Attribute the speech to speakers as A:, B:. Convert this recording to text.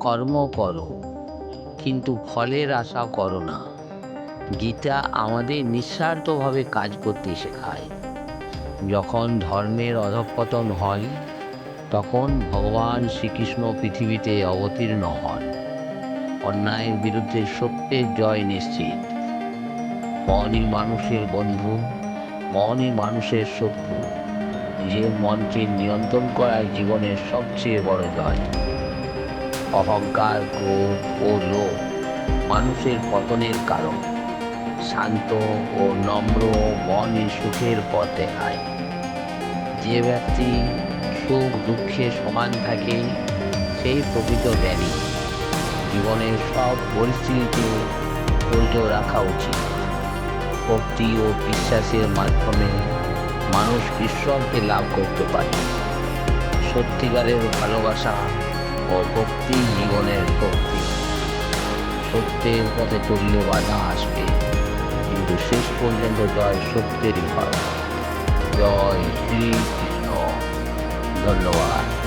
A: কর্ম করো, কিন্তু ফলের আশা করো না। গীতা আমাদের নিঃস্বার্থভাবে কাজ করতে শেখায়। যখন ধর্মের অধঃপতন হয়, তখন ভগবান শ্রীকৃষ্ণ পৃথিবীতে অবতীর্ণ হন। অন্যায়ের বিরুদ্ধে সত্যের জয় নিশ্চিত। মনই মানুষের বন্ধু, মনই মানুষের শত্রু। যে মনকে নিয়ন্ত্রণ করার জীবনের সবচেয়ে বড় জয়। অহংকার, ক্রোধ ও লোভ মানুষের পতনের কারণ। শান্ত ও নম্র মনই সুখের পথ দেখায়। যে ব্যক্তি সুখ দুঃখে সমান থাকে, সেই প্রকৃত জ্ঞানী। জীবনের সব পরিস্থিতিতে ধৈর্য রাখা উচিত। ভক্তি ও বিশ্বাসের মাধ্যমে মানুষ ঈশ্বরকে লাভ করতে পারে। সত্যিকারের ভালোবাসা ও ভক্তি জীবনের শক্তি। সত্যের পথে চললে বাধা আসবে, কিন্তু শেষ পর্যন্ত জয় সত্যেরই হয়। জয় শ্রীকৃষ্ণ। ধন্যবাদ।